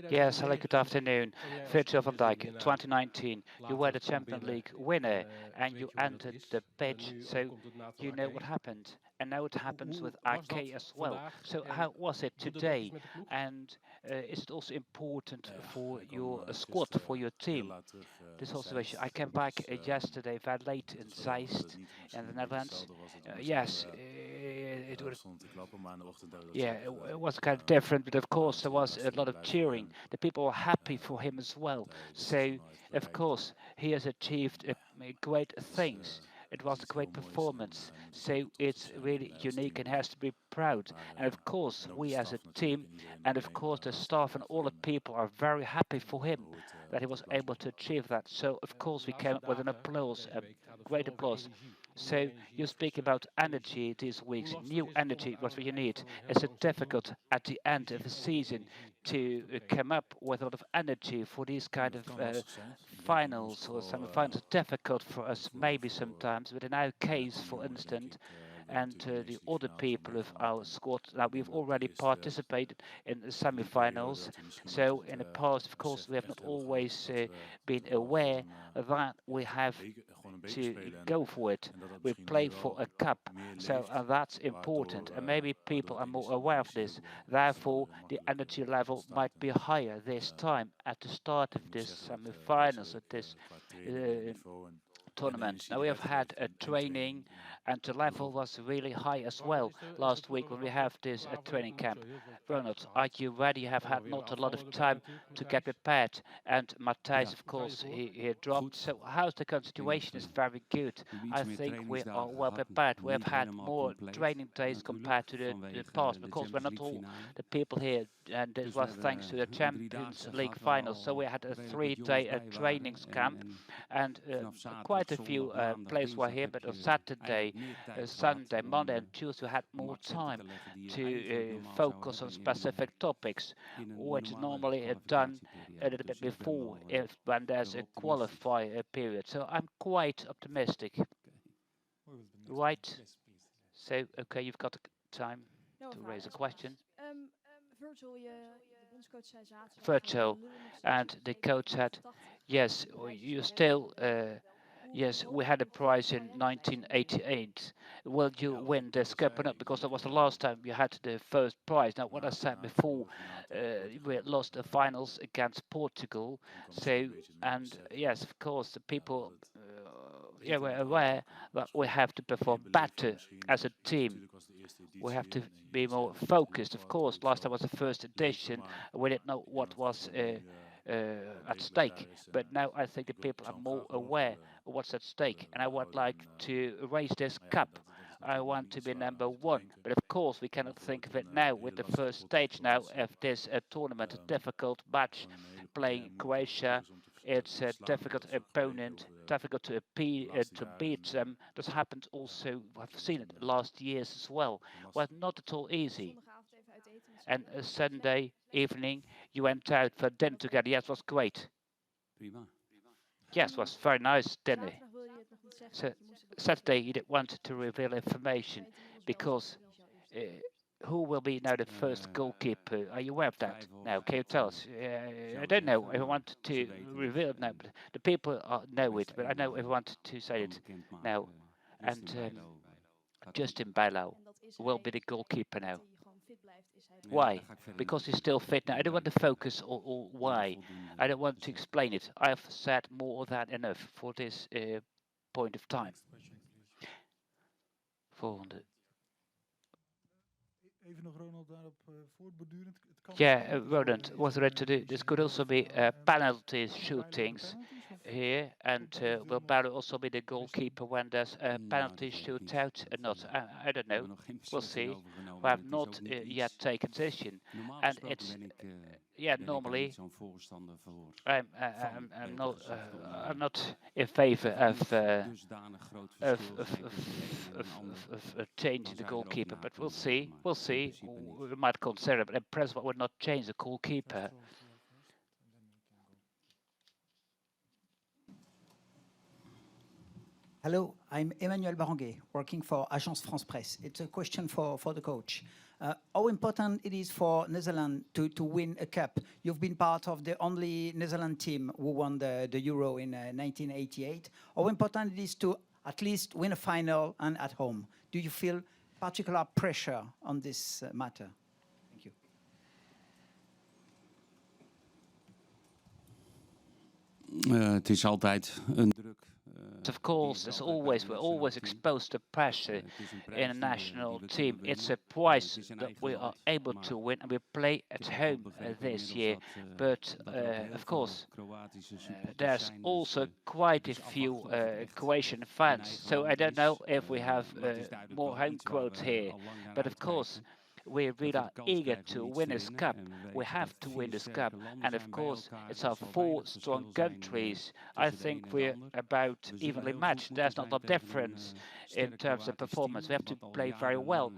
Yes, hello, good afternoon. Virgil van Dijk, 2019, you were the Champions League winner and you entered the pitch, so you know what happened. And now it happens with AK as well. So how was it today? And is it also important for your squad, for your team? This whole situation. I came back yesterday very late in Zeist in the Netherlands. Yes, it would. Yeah, it was kind of different, but of course there was a lot of cheering. The people were happy for him as well. So, of course, he has achieved great things. It was a great performance. So it's really unique and has to be proud. And of course, we as a team, and of course the staff and all the people are very happy for him that he was able to achieve that. So of course we came up with an applause, a great applause. So you speak about energy these weeks, new energy, what you need. Is it difficult at the end of the season to come up with a lot of energy for these kind of finals or semi-finals? Difficult for us maybe sometimes, but in our case, for instance, and the other people of our squad, now we've already participated in the semi-finals. So in the past, of course, we have not always been aware that we have to go for it. We play for a cup, so that's important, and maybe people are more aware of this. Therefore, the energy level might be higher this time at the start of this semi-finals, at this tournament. Now we have had a training and the level was really high as well last week when we have this training camp. Ronald, are you ready? You have had not a lot of time to get prepared, and Matthijs, of course, he dropped. So how's the current situation? Is very good. I think we are well prepared. We have had more training days compared to the past because we're not all the people here, and this was thanks to the Champions League finals. So we had a 3-day training camp, and quite a few players were here, but on Saturday, Sunday, Monday and Tuesday we had more time to focus on specific topics, which is normally done a little bit before when there's a qualifier period. So I'm quite optimistic. Right? So, okay, you've got time to raise a question. Virtual, and the coach said, yes, you still, yes, we had a prize in 1988. Will you win this cup or not? Because that was the last time you had the first prize. Now, what I said before, we lost the finals against Portugal. So, and yes, of course, the people, yeah, we're aware that we have to perform better as a team. We have to be more focused. Of course, last time was the first edition. We didn't know what was at stake. But now I think the people are more aware of what's at stake. And I would like to raise this cup. I want to be number one. But of course, we cannot think of it now with the first stage now of this tournament, a difficult match playing Croatia. It's a difficult opponent, difficult to beat them. This happened also, I've seen it last years as well. Was not at all easy. And a Sunday evening, you went out for dinner together. Yes, it was great. Yes, it was very nice dinner. So Saturday, you didn't want to reveal information because who will be now the first goalkeeper? Are you aware of that? Now, can you tell us? I don't know if I want to reveal it now, but the people know it, but I know if I want to say it now. And Justin Bijlo will be the goalkeeper now. Why? Because he's still fit now. I don't want to focus on why. I don't want to explain it. I've said more than enough for this point of time. Volgende. Yeah, Ronald was ready to do. This could also be penalty shootings here, and will Barrow also be the goalkeeper when there's a penalty shootout or not? I don't know. We'll see. We have not yet taken decision, and it's yeah. Normally, I'm not in favor of changing the goalkeeper, but we'll see. We'll see. We might consider it, but the president would not change the goalkeeper. Hello, I'm Emmanuel Baranguet, working for Agence France Presse. It's a question for the coach. How important it is for Netherlands to win a cup? You've been part of the only Netherlands team who won the Euro in 1988. How important it is to at least win a final and at home? Do you feel particular pressure on this matter? Thank you. Het is altijd een druk. Of course, as always, we're always exposed to pressure in a national team. It's a prize that we are able to win, and we play at home this year. But of course, there's also quite a few Croatian fans, so I don't know if we have more home quotes here. But of course, we really are eager to win this cup. We have to win this cup. And of course, it's our four strong countries. I think we're about evenly matched. There's not a difference in terms of performance. We have to play very well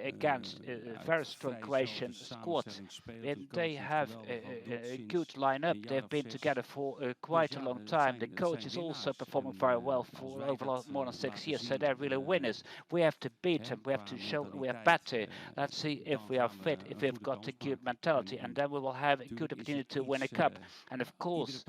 against a very strong Croatian squad. And they have a good lineup. They've been together for quite a long time. The coach is also performing very well for over more than 6 years. So they're really winners. We have to beat them. We have to show we are better. Let's see if we are fit, if we've got a good mentality, and then we will have a good opportunity to win a cup. And of course,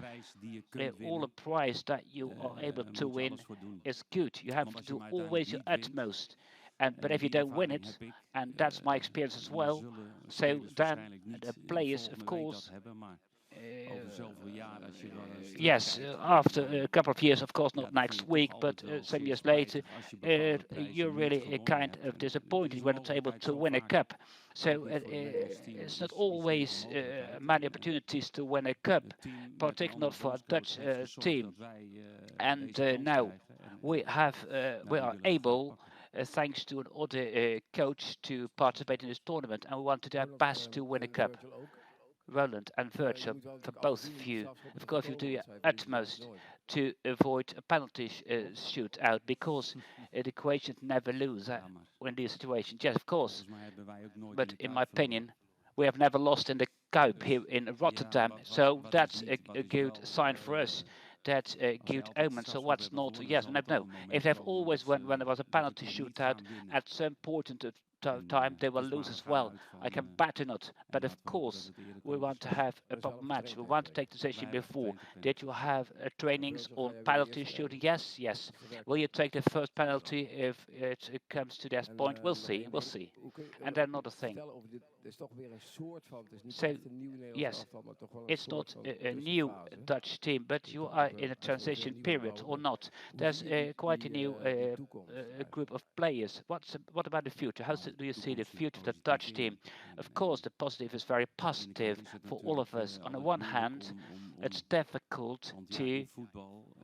all the prize that you are able to win is good. You have to do always your utmost. But if you don't win it, and that's my experience as well, so then the players, of course, yes, after a couple of years, of course, not next week, but some years later, you're really kind of disappointed when not able to win a cup. So it's not always many opportunities to win a cup, particularly not for a Dutch team. And now we are able, thanks to another coach, to participate in this tournament, and we want to do our best to win a cup. Roland and Virgil, for both of you, of course, you do your utmost to avoid a penalty shootout, because the Croatians never lose in these situations. Yes, of course, but in my opinion, we have never lost in the Kuip here in Rotterdam, so that's a good sign for us. That's a good omen. So what's not? Yes, no. If they've always when there was a penalty shootout at some point in time, they will lose as well. I can bet on it. But of course, we want to have a proper match. We want to take the decision before. Did you have trainings on penalty shooting? Yes, yes. Will you take the first penalty if it comes to that point? We'll see. We'll see. And then another thing. So, yes, it's not a new Dutch team, but you are in a transition period or not. There's quite a new group of players. What about the future? How do you see the future of the Dutch team? Of course, the positive is very positive for all of us. On the one hand, it's difficult to,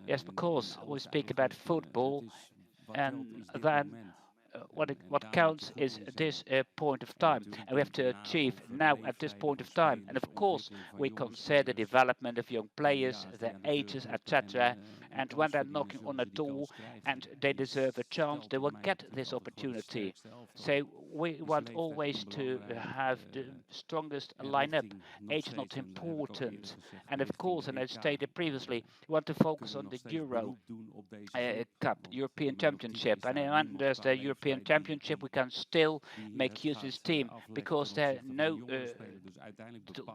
yes, because we speak about football, and then what counts is this point of time, and we have to achieve now at this point of time. And of course, we consider the development of young players, their ages, etc. And when they're knocking on a door and they deserve a chance, they will get this opportunity. So we want always to have the strongest lineup. Age is not important. And of course, and I stated previously, we want to focus on the Euro Cup, European Championship. And when there's the European Championship, we can still make use of this team, because there are no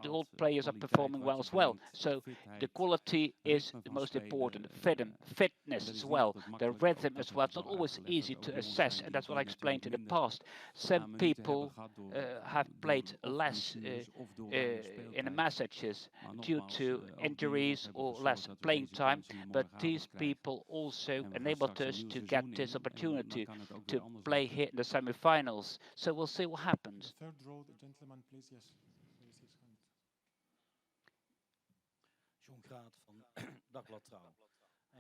the old players are performing well as well. So the quality is the most important. Fitness as well, the rhythm as well. It's not always easy to assess, and that's what I explained in the past. Some people have played less in the messages due to injuries or less playing time, but these people also enabled us to get this opportunity to play here in the semi-finals. So we'll see what happens. Third row, the gentleman, please. Yes.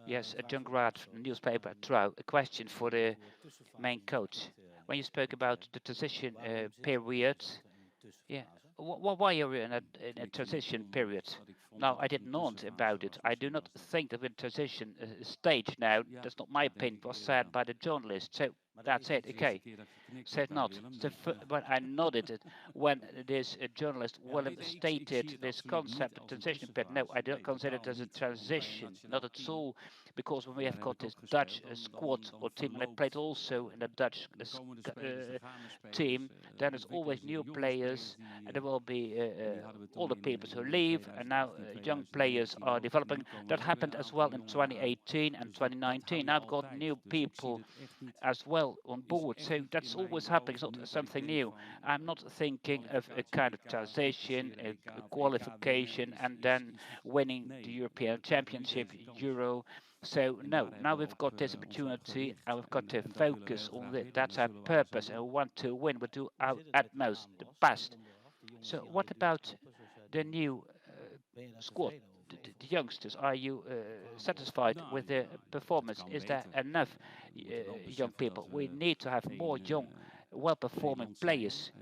Yes, John Grad, newspaper Trouw. A question for the main coach. When you spoke about the transition period, yeah, why are we in a transition period? Now, I didn't know about it. I do not think that we're in transition stage now. That's not my opinion. It was said by the journalist. So That's it. Okay. Said not. So but I nodded it when this journalist Willem stated this concept of transition period. No, I don't consider it as a transition, not at all, because when we have got this Dutch squad or team, and I played also in the Dutch team, then there's always new players, and there will be older people who leave, and now young players are developing. That happened as well in 2018 and 2019. Now I've got new people as well on board. So that's always happening. It's not something new. I'm not thinking of a kind of transition, a qualification, and then winning the European Championship, Euro. So no, now we've got this opportunity and we've got to focus on it. That's our purpose and we want to win. We'll do our utmost, the best. So what about the new squad, the youngsters? Are you satisfied with their performance? Is there enough young people? We need to have more young, well-performing players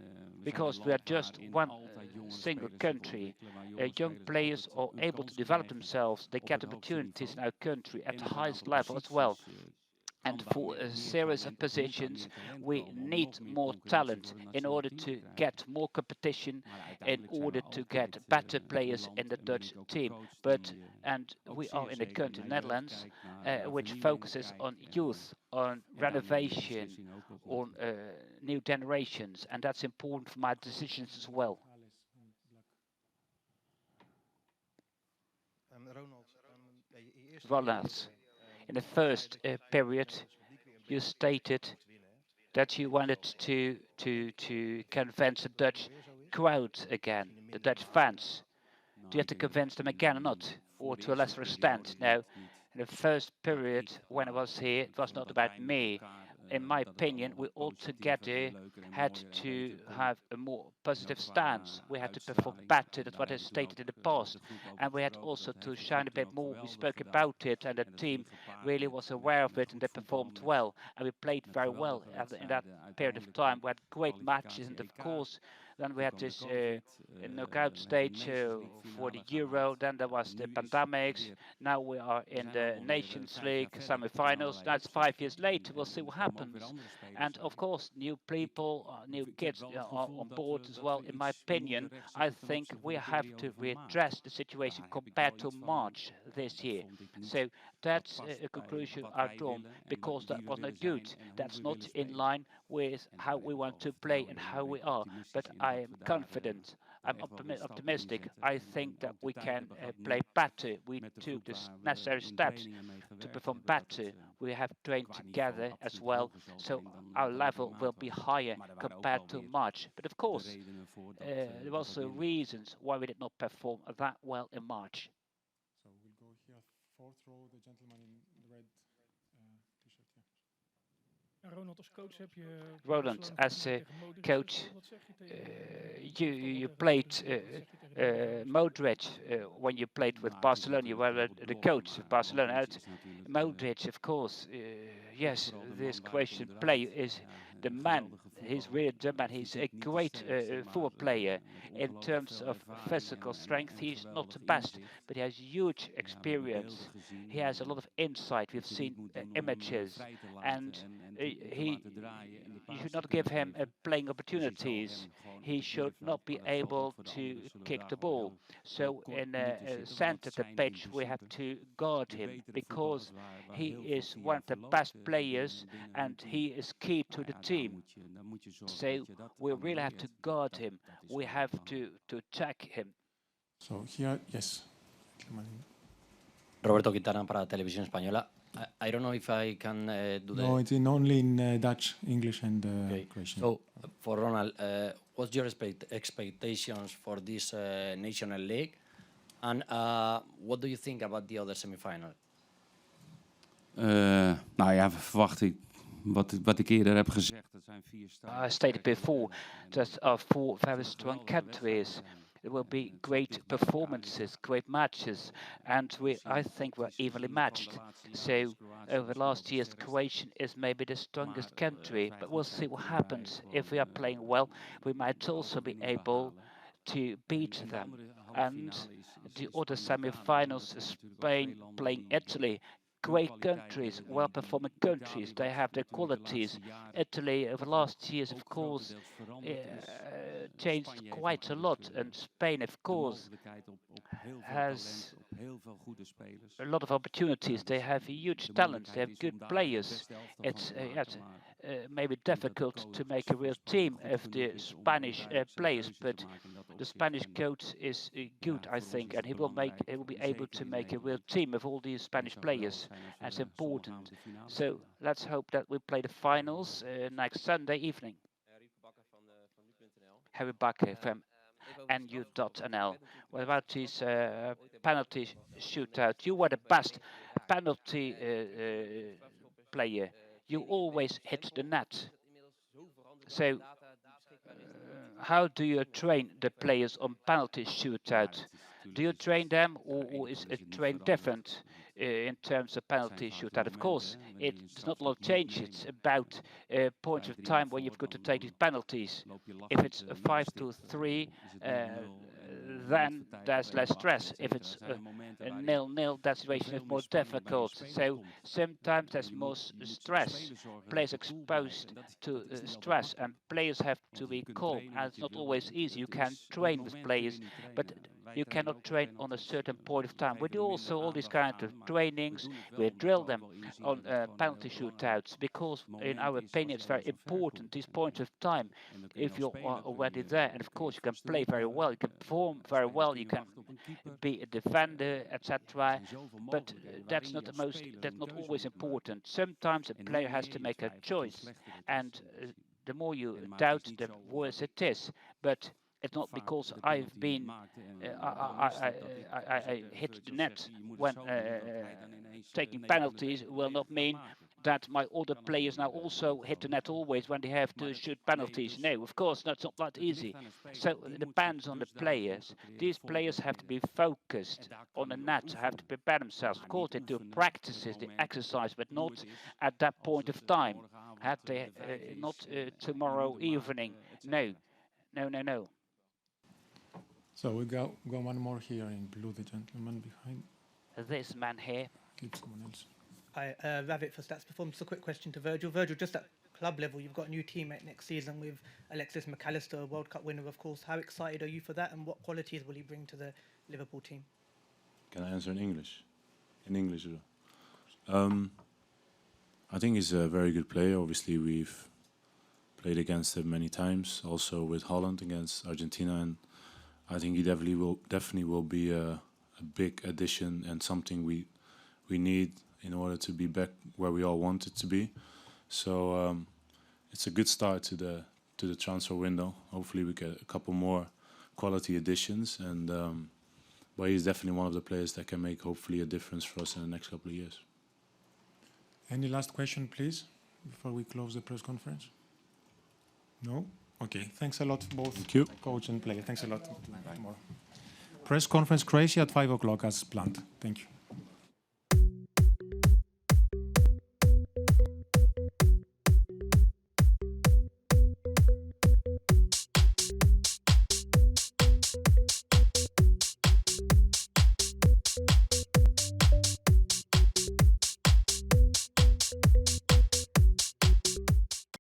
because we are just one single country. Young players are able to develop themselves. They get opportunities in our country at the highest level as well. And for a series of positions, we need more talent in order to get more competition, in order to get better players in the Dutch team. And we are in the country, Netherlands, which focuses on youth, on renovation, on new generations, and that's important for my decisions as well. Ronald, in the first period, you stated that you wanted to convince the Dutch crowd again, the Dutch fans. Do you have to convince them again or not, or to a lesser extent? Now, in the first period when I was here, it was not about me. In my opinion, we all together had to have a more positive stance. We had to perform better. That's what I stated in the past. And we had also to shine a bit more. We spoke about it, and the team really was aware of it, and they performed well. And we played very well in that period of time. We had great matches, and of course, then we had this knockout stage for the Euro. Then there was the pandemics. Now we are in the Nations League semi-finals. That's 5 years later. We'll see what happens. And of course, new people, new kids are on board as well. In my opinion, I think we have to readdress the situation compared to March this year. So that's a conclusion I've drawn because that was not good. That's not in line with how we want to play and how we are. But I am confident. I'm optimistic. I think that we can play better. We took the necessary steps to perform better. We have trained together as well, so our level will be higher compared to March. But of course, there were also reasons why we did not perform that well in March. So we'll go here, fourth row, the gentleman in the red t-shirt. Ronald, as a coach, you played Modric when you played with Barcelona. You were the coach of Barcelona. And Modric, of course, yes, this Croatian player is the man. He's really the man. He's a great football player. In terms of physical strength, he's not the best, but he has huge experience. He has a lot of insight. We've seen images, and you should not give him playing opportunities. He should not be able to kick the ball. So in the center of the pitch, we have to guard him because he is one of the best players and he is key to the team. So we really have to guard him. We have to attack him. So here, yes. Roberto Quintana para Televisión Española. I don't know if I can do No, it's only in Dutch, English, and Okay. Croatian. So, for Ronald, what's your expectations for this National League? And what do you think about the other semi-final? Nou ja, verwacht ik wat ik eerder heb gezegd. Dat zijn 4 I stated before that are 4 very strong countries. There will be great performances, great matches, and I think we're evenly matched. So over the last years, Croatia is maybe the strongest country, but we'll see what happens. If we are playing well, we might also be able to beat them. And the other semi-finals, Spain playing Italy, great countries, well-performing countries. They have their qualities. Italy, over the last years, of course, changed quite a lot. And Spain, of course, has a lot of opportunities. They have huge talents. They have good players. It's yes, maybe difficult to make a real team of the Spanish players, but the Spanish coach is good, I think, and he will be able to make a real team of all these Spanish players. That's important. So let's hope that we play the finals next Sunday evening. Harry Bakker from NU.nl. What about this penalty shootout? You were the best penalty player. You always hit the net. So how do you train the players on penalty shootout? Do you train them, or is it trained different in terms of penalty shootout? Of course, it's not a lot of change. It's about points of time where you've got to take these penalties. If it's a 5-3, then there's less stress. If it's a 0-0, that situation is more difficult. So sometimes there's more stress. Players exposed to stress, and players have to be calm. And it's not always easy. You can train with players, but you cannot train on a certain point of time. We do also all these kind of trainings. We drill them on penalty shootouts because, in our opinion, it's very important, these points of time, if you are already there. And of course, you can play very well, you can perform very well, you can be a defender, etc. But that's not always important. Sometimes a player has to make a choice, and the more you doubt, the worse it is. But it's not because I hit the net when taking penalties will not mean that my other players now also hit the net always when they have to shoot penalties. No, of course, that's not that easy. So it depends on the players. These players have to be focused on the net, have to prepare themselves. Of course, they do practices, they exercise, but not at that point of time. Not tomorrow evening. No. So we got one more here in blue, the gentleman behind. This man here. Keep someone else. Hi, Ravit for Stats Perform. Just a quick question to Virgil. Virgil, just at club level, you've got a new teammate next season with Alexis Allister, a World Cup winner, of course. How excited are you for that, and what qualities will he bring to the Liverpool team? Can I answer in English? In English as well. I think he's a very good player. Obviously, we've played against him many times, also with Holland against Argentina, and I think he definitely will be a big addition and something we need in order to be back where we all want it to be. So it's a good start to the transfer window. Hopefully we get a couple more quality additions, and but he's definitely one of the players that can make hopefully a difference for us in the next couple of years. Any last question, please, before we close the press conference? No? Okay, thanks a lot, both coach and player. Thanks a lot. Press conference Croatia at 5 o'clock as planned. Thank you.